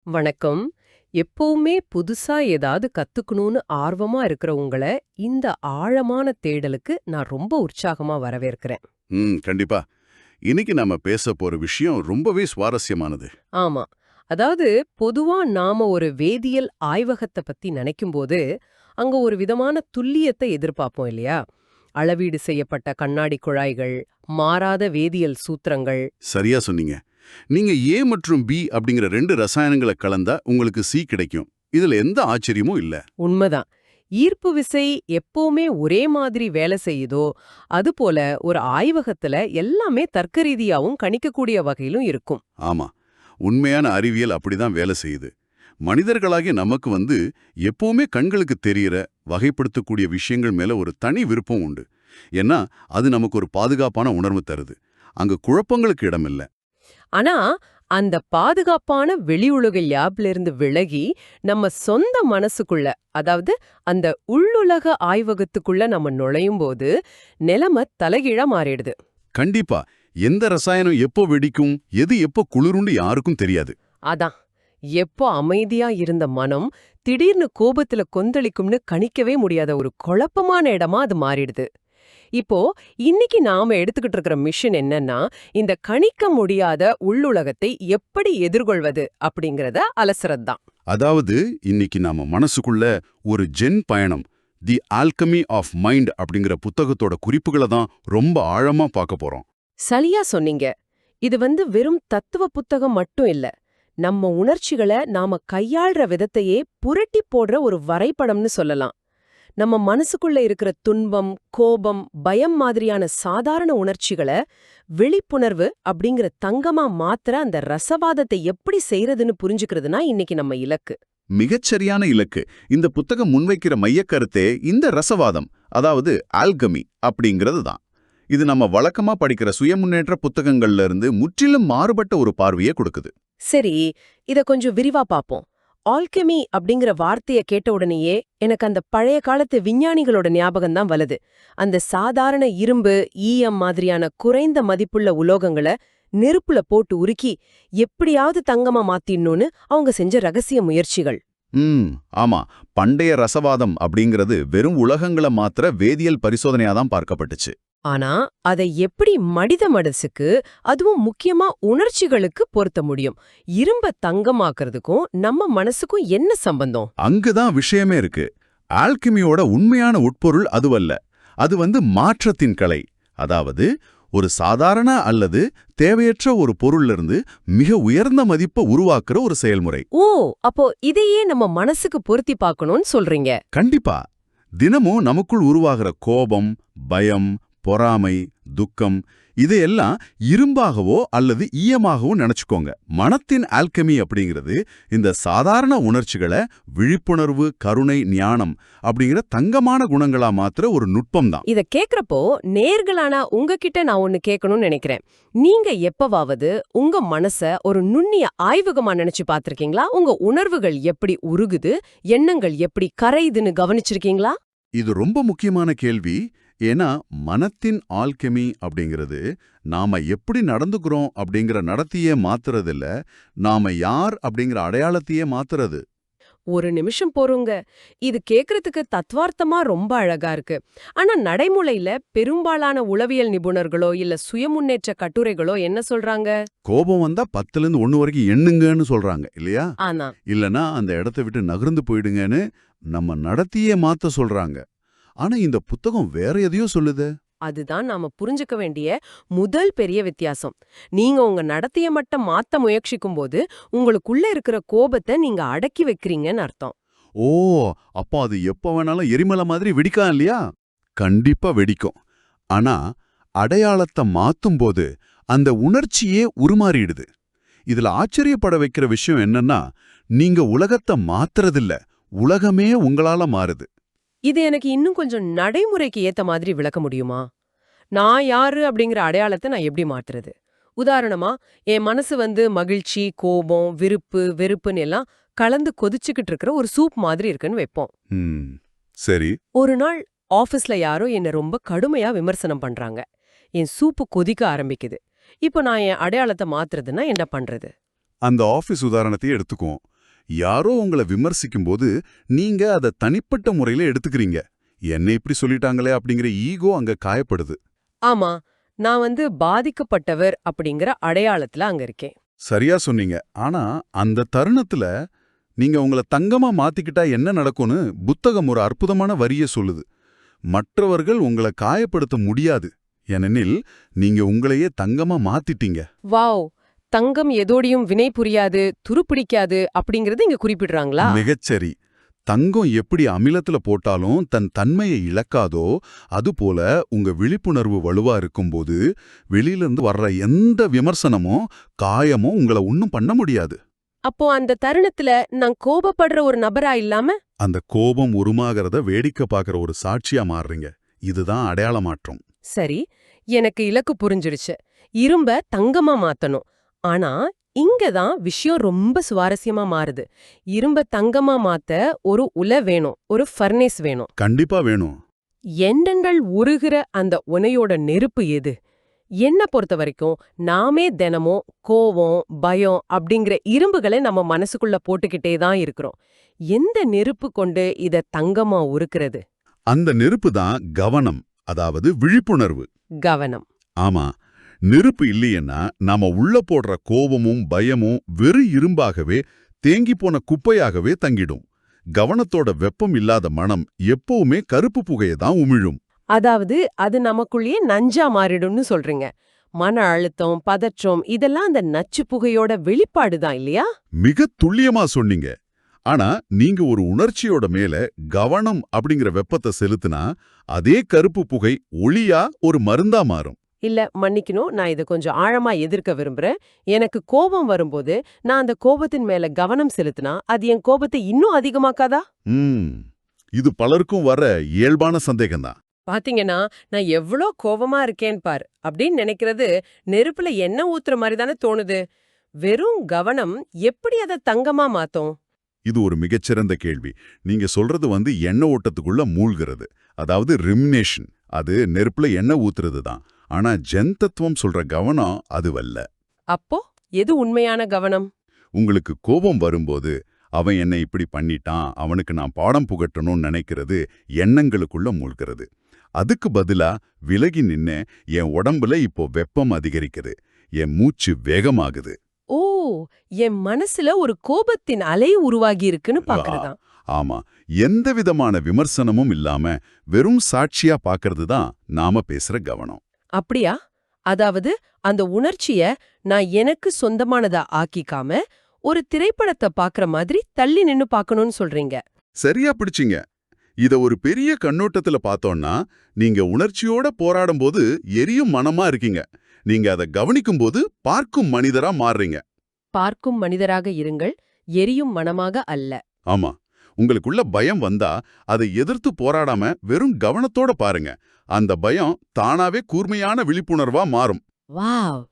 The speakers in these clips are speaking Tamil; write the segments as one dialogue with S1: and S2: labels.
S1: வணக்கம். எப்பவுமே புதுசா ஏதாவது கத்துக்கணும்னு ஆர்வமா இருக்கிற உங்கள, இந்த ஆழமான தேடலுக்கு நான் ரொம்ப உற்சாகமா வரவேற்கிறேன்.
S2: கண்டிப்பா. இன்னைக்கு நாம பேச போற விஷயம் ரொம்பவே சுவாரஸ்யமானது.
S1: ஆமா. அதாவது பொதுவா நாம ஒரு வேதியியல் ஆய்வகத்த பத்தி நெனைக்கும்போது, அங்க ஒரு விதமான துல்லியத்தை எதிர்பார்ப்போம் இல்லையா? அளவீடு செய்யப்பட்ட கண்ணாடி குழாய்கள், மாறாத வேதியியல் சூத்திரங்கள்.
S2: சரியா சொன்னீங்க. நீங்க ஏ மற்றும் பி அப்படிங்கிற 2 ரசாயனங்கள கலந்தா உங்களுக்கு சி கிடைக்கும். இதுல எந்த ஆச்சரியமும் இல்ல.
S1: உண்மதான். ஈர்ப்பு விசை எப்பவுமே ஒரே மாதிரி வேலை செய்யுதோ, அதுபோல ஒரு ஆய்வகத்துல எல்லாமே தர்க்கரீதியாவும் கணிக்கக்கூடிய வகையிலும் இருக்கும்.
S2: ஆமா. உண்மையான அறிவியல் அப்படிதான் வேலை செய்யுது. மனிதர்களாகிய நமக்கு எப்பவுமே கண்களுக்கு தெரியற, வகைப்படுத்தக்கூடிய விஷயங்கள் மேல ஒரு தனி விருப்பம் உண்டு. ஏன்னா அது நமக்கு ஒரு பாதுகாப்பான உணர்வு தருது. அங்க குழப்பங்களுக்கு இடமில்ல.
S1: ஆனா, அந்த பாதுகாப்பான வெளியுலக லேப்ல இருந்து விலகி, நம்ம சொந்த மனசுக்குள்ள, அதாவது அந்த உள்ளுலக ஆய்வகத்துக்குள்ள நம்ம நுழையும்போது, நிலைமை தலைகீழா மாறிடுது.
S2: கண்டிப்பா. எந்த ரசாயனம் எப்போ வெடிக்கும், எது எப்போ குளிருண்டு யாருக்கும் தெரியாது.
S1: அதான், எப்போ அமைதியா இருந்த மனம், திடீர்னு கோபத்துல கொந்தளிக்கும்னு கணிக்கவே முடியாத ஒரு குழப்பமான இடமா அது மாறிடுது. இப்போ இன்னைக்கு நாம எடுத்துக்கிட்டு இருக்கிற மிஷன் என்னன்னா, இந்த கணிக்க முடியாத உள்ளுலகத்தை எப்படி எதிர்கொள்வது அப்படிங்கறத அலசுறது தான்.
S2: அதாவது இன்னைக்கு நாம மனசுக்குள்ள ஒரு ஜென் பயணம், தி ஆல்கமி ஆஃப் மைண்ட் அப்படிங்கிற புத்தகத்தோட குறிப்புகளை தான் ரொம்ப ஆழமா பார்க்க போறோம்.
S1: சரியா சொன்னீங்க. இது வெறும் தத்துவ புத்தகம் மட்டும் இல்ல. நம்ம உணர்ச்சிகளை நாம கையாள்ற விதத்தையே புரட்டி போடுற ஒரு வரைபடம்னு சொல்லலாம். நம்ம மனசுக்குள்ள இருக்கிற துன்பம், கோபம், பயம் மாதிரியான சாதாரண உணர்ச்சிகளை விழிப்புணர்வு அப்படிங்கிற தங்கமா மாத்திர அந்த ரசவாதத்தை எப்படி செய்யறதுன்னு புரிஞ்சுக்கிறதுனா இன்னைக்கு நம்ம இலக்கு.
S2: மிகச்சரியான இலக்கு. இந்த புத்தகம் முன்வைக்கிற மையக்கருத்தே இந்த ரசவாதம், அதாவது ஆல்கமி அப்படிங்கிறது தான். இது நம்ம வழக்கமா படிக்கிற சுயமுன்னேற்ற புத்தகங்கள்ல இருந்து முற்றிலும் மாறுபட்ட ஒரு பார்வையை கொடுக்குது.
S1: சரி, இத கொஞ்சம் விரிவா பாப்போம். ஆல்கெமி அப்படிங்கிற வார்த்தைய கேட்ட உடனேயே எனக்கு அந்த பழைய காலத்து விஞ்ஞானிகளோட ஞாபகம் தான் வருது. அந்த சாதாரண இரும்பு, ஈயம் மாதிரியான குறைந்த மதிப்புள்ள உலோகங்களை நெருப்புல போட்டு உருக்கி எப்படியாவது தங்கமா மாத்திடணும்னு அவங்க செஞ்ச ரகசிய முயற்சிகள்.
S2: ஆமா. பண்டைய ரசவாதம் அப்படிங்கிறது வெறும் உலகங்களை மாத்திர வேதியியல் பரிசோதனையா தான் பார்க்கப்பட்டுச்சு.
S1: ஆனா அதை எப்படி மனித மனசுக்கு, அதுவும் முக்கியமா உணர்ச்சிகளுக்கு பொருத்த முடியும்? இரும்ப தங்கமாக்குறதுக்கும் நம்ம மனசுக்கும் என்ன சம்பந்தம்?
S2: அங்குதான் விஷயமே இருக்கு. ஆல்கெமியோட உண்மையான உட்பொருள் அதுவல்ல. அது மாற்றத்தின் கலை. அதாவது ஒரு சாதாரண அல்லது தேவையற்ற ஒரு பொருள்ல இருந்து மிக உயர்ந்த மதிப்பை உருவாக்குற ஒரு செயல்முறை.
S1: ஓ, அப்போ இதையே நம்ம மனசுக்கு பொருத்தி பார்க்கணும்னு சொல்றீங்க?
S2: கண்டிப்பா. தினமும் நமக்குள் உருவாகிற கோபம், பயம், பொறாமை, துக்கம் இதையெல்லாம் இரும்பாகவோ அல்லது ஈயமாகவோ நினைச்சுக்கோங்க. மனத்தின் ஆல்கெமி அப்படிங்கிறது இந்த சாதாரண உணர்ச்சிகளை விழிப்புணர்வு, கருணை, ஞானம் அப்படிங்கிற தங்கமான குணங்களா மாத்திர ஒரு நுட்பம் தான்.
S1: இத கேக்குறப்போ நேர்களான உங்ககிட்ட நான் ஒன்னு கேட்கணும்னு நினைக்கிறேன். நீங்க எப்பவாவது உங்க மனச ஒரு நுண்ணிய ஆய்வகமா நினைச்சு பாத்திருக்கீங்களா? உங்க உணர்வுகள் எப்படி உருகுது, எண்ணங்கள் எப்படி கரையுதுன்னு கவனிச்சிருக்கீங்களா?
S2: இது ரொம்ப முக்கியமான கேள்வி. ஏன்னா மனத்தின் ஆல்கெமி அப்படிங்கிறது நாம எப்படி நடந்துக்கிறோம் அப்படிங்கிற நடத்தையே மாத்துறதில்ல, நாம யார் அப்படிங்கிற அடையாளத்தையே மாத்துறது.
S1: ஒரு நிமிஷம் போறோங்க. இது கேக்குறதுக்கு தத்வார்த்தமா ரொம்ப அழகா இருக்கு. ஆனா நடைமுறையில பெரும்பாலான உளவியல் நிபுணர்களோ இல்ல சுயமுன்னேற்ற கட்டுரைகளோ என்ன சொல்றாங்க?
S2: கோபம் வந்தா 10லேருந்து 1 வரைக்கும் எண்ணுங்கன்னு சொல்றாங்க இல்லையா?
S1: ஆனா
S2: இல்லனா அந்த இடத்தை விட்டு நகர்ந்து போயிடுங்கன்னு நம்ம நடத்தையே மாத்த சொல்றாங்க. ஆனா இந்த புத்தகம் வேற எதையோ சொல்லுது.
S1: அதுதான் நாம புரிஞ்சுக்க வேண்டிய முதல் பெரிய வித்தியாசம். நீங்க உங்க நடத்தைய மட்டும் மாத்த முயற்சிக்கும் போது உங்களுக்குள்ள இருக்கிற கோபத்தை நீங்க அடக்கி வைக்கிறீங்கன்னு அர்த்தம்.
S2: ஓ, அப்போ அது எப்ப வேணாலும் எரிமலை மாதிரி வெடிக்கான் இல்லையா? கண்டிப்பா வெடிக்கும். ஆனா அடையாளத்தை மாத்தும்போது அந்த உணர்ச்சியே உருமாறிடுது. இதுல ஆச்சரியப்பட வைக்கிற விஷயம் என்னன்னா, நீங்க உலகத்தை மாத்துறதில்ல, உலகமே உங்களால மாறுது.
S1: இது எனக்கு இன்னும் கொஞ்சம் நடைமுறைக்கு ஏத்த மாதிரி விளக்க முடியுமா? நான் யாரு அப்படிங்கிற அடையாளத்தை நான் எப்படி மாத்துறது? உதாரணமா, என் மனசு மகிழ்ச்சி, கோபம், விருப்பு, வெறுப்புன்னு எல்லாம் கலந்து கொதிச்சுக்கிட்டு இருக்கிற ஒரு சூப் மாதிரி இருக்குன்னு வைப்போம்.
S2: ம், சரி.
S1: ஒரு நாள் ஆபீஸ்ல யாரோ என்ன ரொம்ப கடுமையா விமர்சனம் பண்றாங்க. என் சூப்பு கொதிக்க ஆரம்பிக்குது. இப்போ நான் என் அடையாளத்தை மாத்துறதுன்னா என்ன பண்றது?
S2: அந்த ஆபீஸ் உதாரணத்தையே எடுத்துக்குவோம். யாரோ உங்களை விமர்சிக்கும்போது நீங்க அதை தனிப்பட்ட முறையில எடுத்துக்கிறீங்க. என்ன இப்படி சொல்லிட்டாங்களே அப்படிங்கிற ஈகோ அங்க காயப்படுது.
S1: ஆமா, நான் பாதிக்கப்பட்டவர் அப்படிங்கிற அடையாளத்துல அங்க இருக்கேன்.
S2: சரியா சொன்னீங்க. ஆனா அந்த தருணத்துல நீங்க உங்களை தங்கமா மாத்திக்கிட்டா என்ன நடக்கும்னு புத்தகம் ஒரு அற்புதமான வரிய சொல்லுது. மற்றவர்கள் உங்களை காயப்படுத்த முடியாது, ஏனெனில் நீங்க உங்களையே தங்கமா மாத்திட்டீங்க.
S1: வாவ்! தங்கம் எதோடையும் வினை புரியாது, துருப்பிடிக்காது அப்படிங்கறது இங்க குறிப்பிடுறாங்களா?
S2: மிகச்சரி. தங்கம் எப்படி அமிலத்துல போட்டாலும் தன் தன்மையை இழக்காதோ, அதுபோல உங்க விழிப்புணர்வு வலுவா இருக்கும்போது வெளியிலிருந்து வர்ற எந்த விமர்சனமோ காயமோ உங்களை ஒன்னும் பண்ண முடியாது.
S1: அப்போ அந்த தருணத்துல நான் கோபப்படுற ஒரு நபரா இல்லாம
S2: அந்த கோபம் உருமாகிறத வேடிக்கை பார்க்கற ஒரு சாட்சியா மாறுறீங்க. இதுதான் அடையாள மாற்றம்.
S1: சரி, எனக்கு இலக்கு புரிஞ்சிடுச்சு. இரும்ப தங்கமா மாத்தணும். ஆனா இங்கதான் விஷயம் ரொம்ப சுவாரஸ்யமா மாறுது. இரும்ப தங்கமா மாத்த ஒரு உலை வேணும், ஒரு ஃபர்னேஸ் வேணும்.
S2: கண்டிப்பா வேணும்.
S1: எண்ணங்கள் உருகிற அந்த உனையோட நெருப்பு எது? என்ன பொறுத்த வரைக்கும் நாமே தினமும் கோவம், பயம் அப்படிங்கிற இரும்புகளை நம்ம மனசுக்குள்ள போட்டுக்கிட்டே தான் இருக்கிறோம். எந்த நெருப்பு கொண்டு இத தங்கமா உருக்குறது?
S2: அந்த நெருப்பு தான் கவனம், அதாவது விழிப்புணர்வு.
S1: கவனம்.
S2: ஆமா, நெருப்பு இல்லையேன்னா நாம உள்ள போடுற கோபமும் பயமும் வெறு இரும்பாகவே தேங்கி போன குப்பையாகவே தங்கிடும். கவனத்தோட வெப்பம் இல்லாத மனம் எப்பவுமே கருப்பு புகையை தான் உமிழும்.
S1: அதாவது அது நமக்குள்ளேயே நஞ்சா மாறிடும்னு சொல்றீங்க. மன அழுத்தம், பதற்றம் இதெல்லாம் அந்த நச்சு புகையோட வெளிப்பாடுதான் இல்லையா?
S2: மிக துல்லியமா சொன்னீங்க. ஆனா நீங்க ஒரு உணர்ச்சியோட மேல கவனம் அப்படிங்கிற வெப்பத்தை செலுத்தினா அதே கருப்பு புகை ஒளியா ஒரு மருந்தா மாறும்.
S1: இல்ல, மன்னிக்கணும், நான் இதை கொஞ்சம் ஆழமா எதிர்க்க விரும்புறேன். எனக்கு கோபம் வரும்போது நான் அந்த கோபத்தின் மேல கவனம் செலுத்தினா அது என் கோபத்தை இன்னும் அதிகமாக்காதா?
S2: இது பலருக்கும் வர இயல்பான சந்தேகம்தான்.
S1: பாத்தீங்கன்னா, நான் எவ்ளோ கோவமா இருக்கேன் பார் அப்படின்னு நினைக்கிறது நெருப்புல எண்ணெய் ஊத்துற மாதிரி தானே தோணுது. வெறும் கவனம் எப்படி அதை தங்கமா மாத்தும்?
S2: இது ஒரு மிகச்சிறந்த கேள்வி. நீங்க சொல்றது எண்ணெய் ஓட்டத்துக்குள்ள மூழ்கிறது, அதாவது ரிமினேஷன். அது நெருப்புல எண்ணெய் ஊத்துறது தான். ஆனா ஜென் தத்துவம் சொல்ற கவனம் அதுவல்ல.
S1: அப்போ எது உண்மையான கவனம்?
S2: உங்களுக்கு கோபம் வரும்போது அவன் என்னை இப்படி பண்ணிட்டான், அவனுக்கு நான் பாடம் புகட்டணும்னு நினைக்கிறது எண்ணங்களுக்குள்ள மூழ்கிறது. அதுக்கு பதிலா விலகி நின்னு என் உடம்புல இப்போ வெப்பம் அதிகரிக்குது, என் மூச்சு வேகமாகுது.
S1: ஓ, என் மனசுல ஒரு கோபத்தின் அலை உருவாகி இருக்குன்னு பாக்குறதா?
S2: ஆமா, எந்த விதமான விமர்சனமும் இல்லாம வெறும் சாட்சியா பாக்குறது தான் நாம பேசுற கவனம்.
S1: அப்படியா? அதாவது அந்த உணர்ச்சிய நான் எனக்கு சொந்தமானதா ஆக்கிக்காம ஒரு திரைப்படத்தை பாக்குற மாதிரி தள்ளி நின்னு பாக்கணும்னு சொல்றீங்க.
S2: சரியா பிடிச்சிங்க. இத ஒரு பெரிய கண்ணோட்டத்துல பார்த்தோம்னா, நீங்க உணர்ச்சியோட போராடும்போது எரியும் மனமா இருக்கீங்க. நீங்க அதை கவனிக்கும்போது பார்க்கும் மனிதரா மாறுறீங்க.
S1: பார்க்கும் மனிதராக இருங்கள், எரியும் மனமாக அல்ல.
S2: ஆமா, உங்களுக்குள்ள பயம் வந்தா அதை எதிர்த்து போராடாம வெறும் கவனத்தோட பாருங்க. அந்த பயம் தானாவே கூர்மையான விழிப்புணர்வா மாறும்.
S1: வாவ்!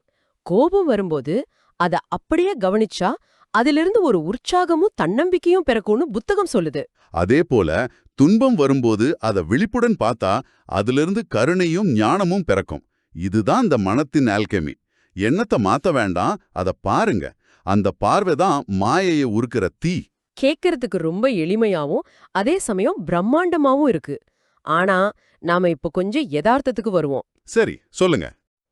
S1: கோபம் வரும்போது அத அப்படியே கவனிச்சா அதிலிருந்து ஒரு உற்சாகமும் தன்னம்பிக்கையும் பிறக்கும்னு புத்தகம் சொல்லுது.
S2: அதே போல துன்பம் வரும்போது அதை விழிப்புடன் பார்த்தா அதிலிருந்து கருணையும் ஞானமும் பிறக்கும். இதுதான் இந்த மனத்தின் ஆல்கெமி. எண்ணத்தை மாத்த வேண்டாம், அதை பாருங்க. அந்த பார்வைதான் மாயையை உருக்குற தீ.
S1: கேட்கறதுக்கு ரொம்ப எளிமையாவும் அதே சமயம் பிரம்மாண்டமாவும் இருக்கு. ஆனா நாம இப்ப கொஞ்சம் யதார்த்தத்துக்கு வருவோம்.
S2: சரி, சொல்லுங்க.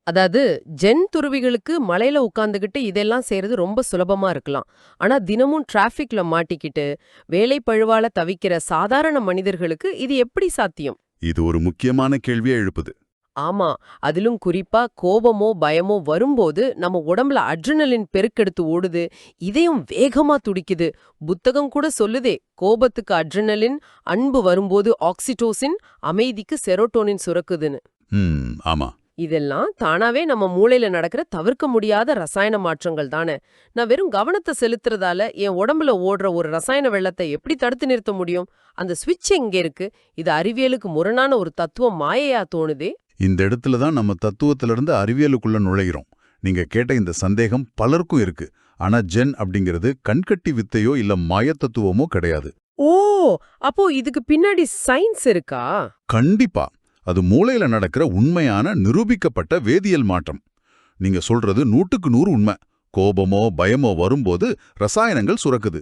S1: அதாவது ஜென் துறவிகளுக்கு மலையில உட்கார்ந்துகிட்டு இதெல்லாம் செய்யறது ரொம்ப சுலபமா இருக்கலாம். ஆனா தினமும் டிராஃபிக்ல மாட்டிக்கிட்டு வேலை பழுவால தவிக்கிற சாதாரண மனிதர்களுக்கு இது எப்படி சாத்தியம்?
S2: இது ஒரு முக்கியமான கேள்வியை எழுப்புது.
S1: ஆமா, அதிலும் குறிப்பா கோபமோ பயமோ வரும்போது நம்ம உடம்புல அட்ரினலின் பெருக்கெடுத்து ஓடுது, இதயம் வேகமா துடிக்குது. புத்தகம் கூட சொல்லுதே, கோபத்துக்கு அட்ரினலின், அன்பு வரும்போது ஆக்சிடோசின், அமைதிக்கு செரோட்டோனின் சுரக்குதுன்னு.
S2: ஆமா,
S1: இதெல்லாம் தானாவே நம்ம மூளையில நடக்கிற தவிர்க்க முடியாத ரசாயன மாற்றங்கள் தானே. நான் வெறும் கவனத்தை செலுத்துறதால என் உடம்புல ஓடுற ஒரு ரசாயன வெள்ளத்தை எப்படி தடுத்து நிறுத்த முடியும்? அந்த ஸ்விட்ச் எங்கே இருக்கு? இது அறிவியலுக்கு முரணான ஒரு தத்துவம் மாயையா தோணுதே.
S2: இந்த இடத்துல தான் நம்ம தத்துவத்திலிருந்து அறிவியலுக்குள்ள நுழைகிறோம். நீங்க கேட்ட இந்த சந்தேகம் பலருக்கும் இருக்கு. ஆனா ஜென் அப்படிங்கிறது கண்கட்டி வித்தையோ இல்ல மாய தத்துவமோ கிடையாது.
S1: ஓ, அப்போ இதுக்கு பின்னாடி சயின்ஸ் இருக்கா?
S2: கண்டிப்பா. அது மூளையில நடக்கிற உண்மையான நிரூபிக்கப்பட்ட வேதியியல் மாற்றம். நீங்க சொல்றது 100க்கு 100 உண்மை. கோபமோ பயமோ வரும்போது ரசாயனங்கள் சுரக்குது.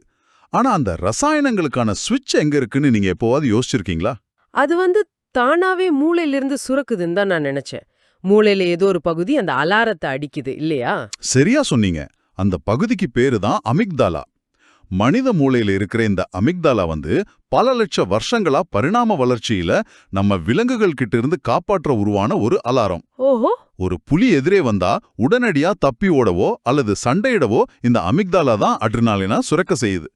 S2: ஆனா அந்த ரசாயனங்களுக்கான ஸ்விட்ச் எங்க இருக்குன்னு நீங்க எப்போவாது யோசிச்சிருக்கீங்களா?
S1: அது தானாவே மூளையிலிருந்து சுரக்குதுன்னு தான் நான் நினைச்சேன். மூளையில ஏதோ ஒரு பகுதி அந்த அலாரத்தை அடிக்குது இல்லையா?
S2: சரியா சொன்னீங்க. அந்த பகுதிக்கு பேரு தான் அமிக்தாலா. மனித மூளையில இருக்கிற இந்த அமிக்தாலா பல லட்ச வருஷங்களா பரிணாம வளர்ச்சியில நம்ம விலங்குகள் கிட்ட இருந்து காப்பாற்ற உருவான ஒரு அலாரம்.
S1: ஓஹோ.
S2: ஒரு புலி எதிரே வந்தா உடனடியா தப்பி ஓடவோ அல்லது சண்டையிடவோ இந்த அமிக்தாலா தான் அட்ரினாலினா சுரக்க செய்யுது.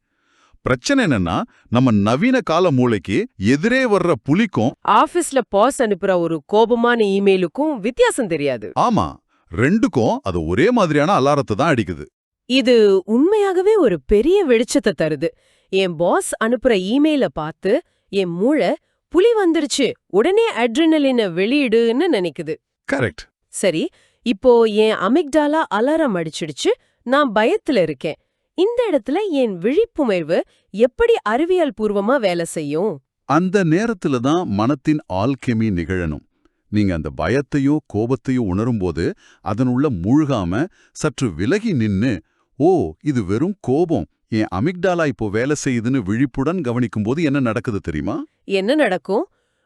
S2: பிரச்சனை என்னன்னா, நம்ம நவீன கால மூளைக்கு எதிரே வர்ற புலிக்கும்
S1: ஆபீஸ்ல பாஸ் அனுப்புற ஒரு கோபமான இமெயிலுக்கும் வித்தியாசம் தெரியாது.
S2: ஆமா, ரெண்டுக்கும் அது ஒரே மாதிரியான அலாரத்தை தான் அடிக்குது.
S1: இது உண்மையாகவே ஒரு பெரிய வெளிச்சத்தை தருது. என் பாஸ் அனுப்புற இமெயில பார்த்து என் மூளை புலி வந்துருச்சு, உடனே அட்ரினலின வெளியிடுன்னு நினைக்குது.
S2: கரெக்ட்.
S1: சரி, இப்போ என் அமிக்டாலா அலாரம் அடிச்சிடுச்சு, நான் பயத்துல இருக்கேன். இந்த இடத்துல என் விழிப்புணர்வு எப்படி அறிவியல் பூர்வமா வேலை செய்யும்?
S2: அந்த நேரத்துல தான் மனத்தின் ஆல்கெமி நிகழணும். நீங்க அந்த பயத்தையோ கோபத்தையோ உணரும்போது அதனுள்ள மூழ்காம சற்று விலகி நின்னு, ஓ இது வெறும் கோபம், என் அமிக்டாலா இப்போ வேலை செய்யுதுன்னு விழிப்புடன் கவனிக்கும்போது என்ன நடக்குது தெரியுமா?
S1: என்ன நடக்கும்?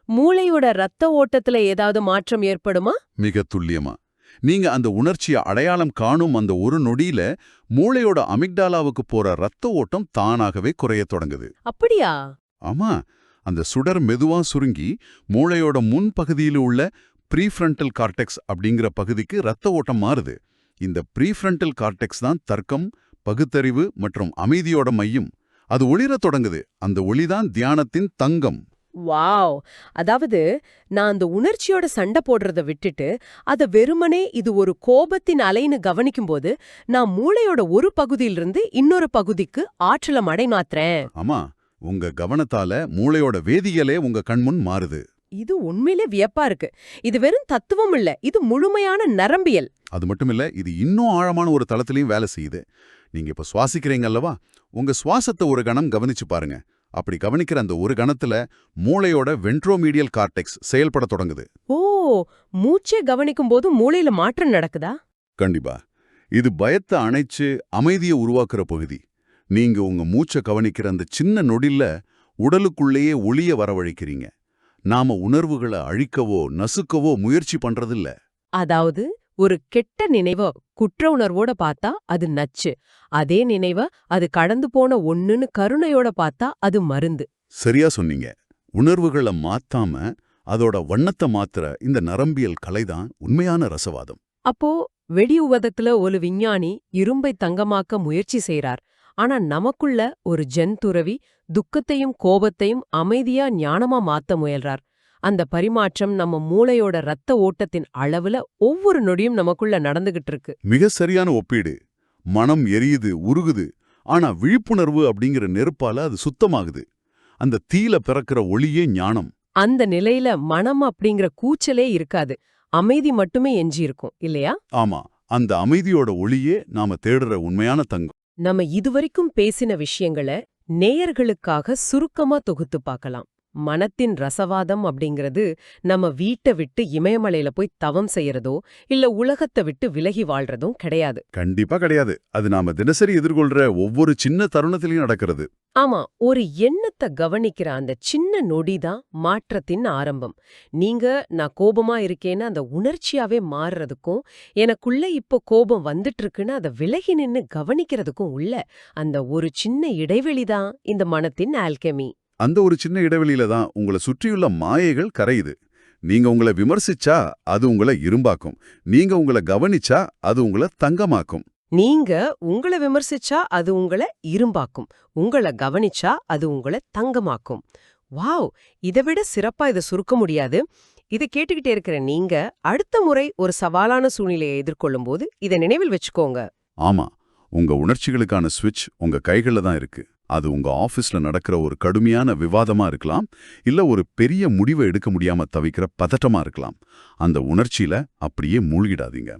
S1: மூளையோட ரத்த ஓட்டத்துல ஏதாவது மாற்றம் ஏற்படுமா?
S2: மிக துல்லியமா. நீங்க அந்த உணர்ச்சியை அடையாளம் காணும் அந்த ஒரு நொடியில மூளையோட அமிக்டாலாவுக்கு போற ரத்த ஓட்டம் தானாகவே குறையத் தொடங்குது.
S1: அப்படியா?
S2: ஆமா, அந்த சுடர் மெதுவா சுருங்கி மூளையோட முன் பகுதியில உள்ள ப்ரீஃப்ரண்டல் கார்டெக்ஸ் அப்படிங்கிற பகுதிக்கு ரத்த ஓட்டம் மாறுது. இந்த ப்ரீஃப்ரண்டல் கார்டெக்ஸ் தான் தர்க்கம், பகுத்தறிவு மற்றும் அமைதியோட மையம். அது ஒளிரத் தொடங்குது. அந்த ஒளிதான் தியானத்தின் தங்கம்.
S1: வாவ்! அதாவது நான் அந்த உணர்ச்சியோட சண்டை போடுறத விட்டுட்டு அத வெறுமனே இது ஒரு கோபத்தின் அலைன்னு கவனிக்கும்போது நான் மூளையோட ஒரு பகுதியிலிருந்து இன்னொரு பகுதிக்கு ஆற்றல மடைமாத்துறேன்.
S2: ஆமா, உங்க கவனத்தால மூளையோட வேதியியலே உங்க கண்முன் மாறுது.
S1: இது உண்மையிலே வியப்பா இருக்கு. இது வெறும் தத்துவம் இல்ல, இது முழுமையான நரம்பியல்.
S2: அது மட்டுமில்ல, இது இன்னும் ஆழமான ஒரு தளத்திலையும் வேலை செய்யுது. நீங்க இப்ப சுவாசிக்கிறீங்க அல்லவா, உங்க சுவாசத்தை ஒரு கணம் கவனிச்சு பாருங்க. அப்படி கவனிக்கிற அந்த ஒரு கணத்துல மூளையோட வென்ட்ரோமீடியல் கார்டெக்ஸ் செயல்பட தொடங்குது.
S1: ஓ, மூச்சை கவனிக்கும் போது மூளையில மாற்றம் நடக்குதா?
S2: கண்டிப்பா. இது பயத்தை அணைச்சு அமைதியை உருவாக்குற பகுதி. நீங்க உங்க மூச்சை கவனிக்கிற அந்த சின்ன நொடில உடலுக்குள்ளேயே ஒளிய வரவழைக்கிறீங்க. நாம உணர்வுகளை அழிக்கவோ நசுக்கவோ முயற்சி பண்றதில்ல.
S1: அதாவது ஒரு கெட்ட நினைவ குற்ற உணர்வோட பார்த்தா அது நச்சு, அதே நினைவ அது கடந்து போன ஒண்ணுன்னு கருணையோட பார்த்தா அது மருந்து.
S2: சரியா சொன்னீங்க. உணர்வுகளை மாத்தாம அதோட வண்ணத்தை மாத்துற இந்த நரம்பியல் கலைதான் உண்மையான ரசவாதம்.
S1: அப்போ வெடியுவதத்துல ஒரு விஞ்ஞானி இரும்பை தங்கமாக்க முயற்சி செய்றார். ஆனா நமக்குள்ள ஒரு துறவி துக்கத்தையும் கோபத்தையும் அமைதியா ஞானமா மாத்த முயல்றார். அந்த பரிமாற்றம் நம்ம மூளையோட ரத்த ஓட்டத்தின் அளவுல ஒவ்வொரு நொடியும் நமக்குள்ள நடந்துகிட்டு இருக்கு.
S2: மிக சரியான ஒப்பீடு. மனம் எரியுது, உருகுது. ஆனா விழிப்புணர்வு அப்படிங்கிற நெருப்பால அது சுத்தமாகுது. அந்த தீல பிறக்கிற ஒளியே ஞானம்.
S1: அந்த நிலையில மனம் அப்படிங்கிற கூச்சலே இருக்காது, அமைதி மட்டுமே எஞ்சி இருக்கும் இல்லையா?
S2: ஆமா, அந்த அமைதியோட ஒளியே நாம தேடுற உண்மையான தங்கம்.
S1: நம்ம இதுவரைக்கும் பேசின விஷயங்களை நேயர்களுக்காக சுருக்கமா தொகுத்து பார்க்கலாம். மனத்தின் ரசவாதம் அப்படிங்கிறது நம்ம வீட்டை விட்டு இமயமலையில போய் தவம் செய்யறதோ இல்ல உலகத்தை விட்டு விலகி வாழ்றதும் கிடையாது.
S2: கண்டிப்பா கிடையாது. அது நாம தினசரி எதிர்கொள்ற ஒவ்வொரு சின்ன தருணத்திலையும் நடக்கிறது.
S1: ஆமா, ஒரு எண்ணத்தை கவனிக்கிற அந்த சின்ன நொடிதான் மாற்றத்தின் ஆரம்பம். நீங்க நான் கோபமா இருக்கேன்னு அந்த உணர்ச்சியாவே மாறுறதுக்கும், எனக்குள்ள இப்போ கோபம் வந்துட்டு இருக்குன்னு அதை விலகி நின்னு கவனிக்கிறதுக்கும் உள்ள அந்த ஒரு சின்ன இடைவெளிதான் இந்த மனத்தின் ஆல்கெமி.
S2: அந்த ஒரு சின்ன இடைவெளியில தான் உங்களை சுற்றியுள்ள மாயைகள் கரையுது. நீங்க உங்களை விமர்சிச்சா அது உங்களை இரும்பாக்கும். நீங்க உங்களை கவனிச்சா அது உங்களை தங்கமாக்கும்.
S1: நீங்க உங்களை விமர்சிச்சா அது உங்களை இரும்பாக்கும், உங்களை கவனிச்சா அது உங்களை தங்கமாக்கும். வாவ்! இதை விட சிறப்பா இதை சுருக்க முடியாது. இதை கேட்டுக்கிட்டே இருக்கிற நீங்க அடுத்த முறை ஒரு சவாலான சூழ்நிலையை எதிர்கொள்ளும் போது இதை நினைவில் வச்சுக்கோங்க.
S2: ஆமா, உங்க உணர்ச்சிகளுக்கான ஸ்விட்ச் உங்க கைகள்ல தான் இருக்கு. அது உங்க ஆபீஸ்ல நடக்கிற ஒரு கடுமையான விவாதமா இருக்கலாம், இல்ல ஒரு பெரிய முடிவை எடுக்க முடியாம தவிக்கிற பதட்டமா இருக்கலாம். அந்த உணர்ச்சியில அப்படியே மூழ்கிடாதீங்க.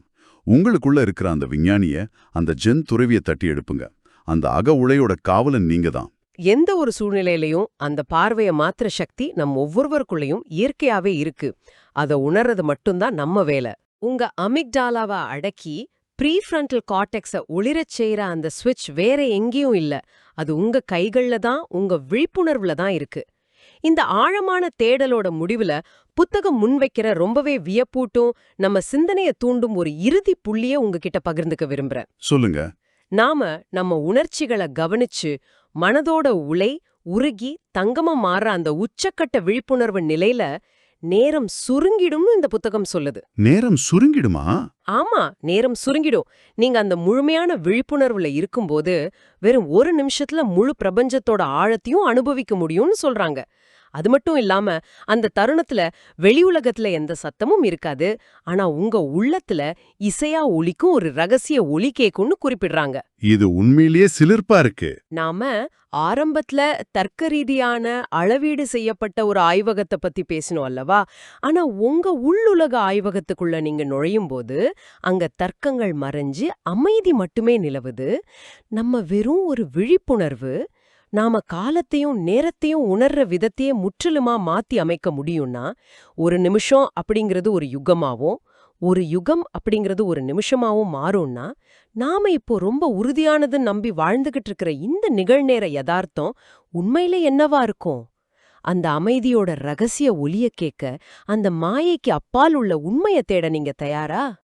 S2: உங்களுக்குள்ள இருக்கிற அந்த விஞ்ஞானிய, அந்த துறவியை தட்டி எழுப்புங்க. அந்த அக உளையோட காவலன் நீங்க தான்.
S1: எந்த ஒரு சூழ்நிலையிலையும் அந்த பார்வையை மாத்திர சக்தி நம் ஒவ்வொருவருக்குள்ளேயும் இயற்கையாவே இருக்கு. அதை உணர்றது மட்டும்தான் நம்ம வேலை. உங்க அமிக்டாலாவை அடக்கி ப்ரீஃப்ரண்டல் கார்டெக்ஸ ஒளிரச் செய்யற அந்த ஸ்விட்ச் வேற எங்கேயும் இல்ல. அது உங்க கைகள்ல தான், உங்க விழிப்புணர்வுல தான் இருக்கு. இந்த ஆழமான தேடலோட முடிவுல புத்தகம் முன்வைக்கிற ரொம்பவே வியப்பூட்டும், நம்ம சிந்தனைய தூண்டும் ஒரு இறுதி புள்ளிய உங்ககிட்ட பகிர்ந்துக்க விரும்புறேன்.
S2: சொல்லுங்க.
S1: நாம நம்ம உணர்ச்சிகள கவனிச்சு மனதோட உருகி தங்கமா மாறுற அந்த உச்சக்கட்ட விழிப்புணர்வு நிலையில நேரம் சுருங்கிடும்னு இந்த புத்தகம் சொல்லுது.
S2: நேரம் சுருங்கிடுமா?
S1: ஆமா, நேரம் சுருங்கிடும். நீங்க அந்த முழுமையான விழிப்புணர்வுல இருக்கும்போது வெறும் ஒரு நிமிஷத்துல முழு பிரபஞ்சத்தோட ஆழத்தையும் அனுபவிக்க முடியும்னு சொல்றாங்க. அது மட்டும் இல்லாம அந்த தருணத்துல வெளி உலகத்துல எந்த சத்தமும் இருக்காது. ஆனா உங்க உள்ளத்துல இசையா ஒலிக்கும் ஒரு ரகசிய ஒலி கேக்கும்னு குறிப்பிடுறாங்க.
S2: இது உண்மையிலேயே சிலிர்ப்பா இருக்கு.
S1: நாம ஆரம்பத்துல தர்க்க ரீதியான அளவீடு செய்யப்பட்ட ஒரு ஆய்வகத்தை பத்தி பேசணும் அல்லவா? ஆனா உங்க உள்ளுலக ஆய்வகத்துக்குள்ள நீங்க நுழையும்போது அங்க தர்க்கங்கள் மறைஞ்சு அமைதி மட்டுமே நிலவுது. நம்ம வெறும் ஒரு விழிப்புணர்வு, நாம காலத்தையும் நேரத்தையும் உணர்ற விதத்தையே முற்றிலுமா மாத்தி அமைக்க முடியும்னா, ஒரு நிமிஷம் அப்படிங்கிறது ஒரு யுகமாவும், ஒரு யுகம் அப்படிங்கிறது ஒரு நிமிஷமாவும் மாறும்னா, நாம இப்போ ரொம்ப உறுதியானதுன்னு நம்பி வாழ்ந்துகிட்டு இருக்கிற இந்த நிகழ்நேர யதார்த்தம் உண்மையிலே என்னவா இருக்கும்? அந்த அமைதியோட ரகசிய ஒலிய கேட்க, அந்த மாயைக்கு அப்பால் உள்ள உண்மைய தேட நீங்க தயாரா?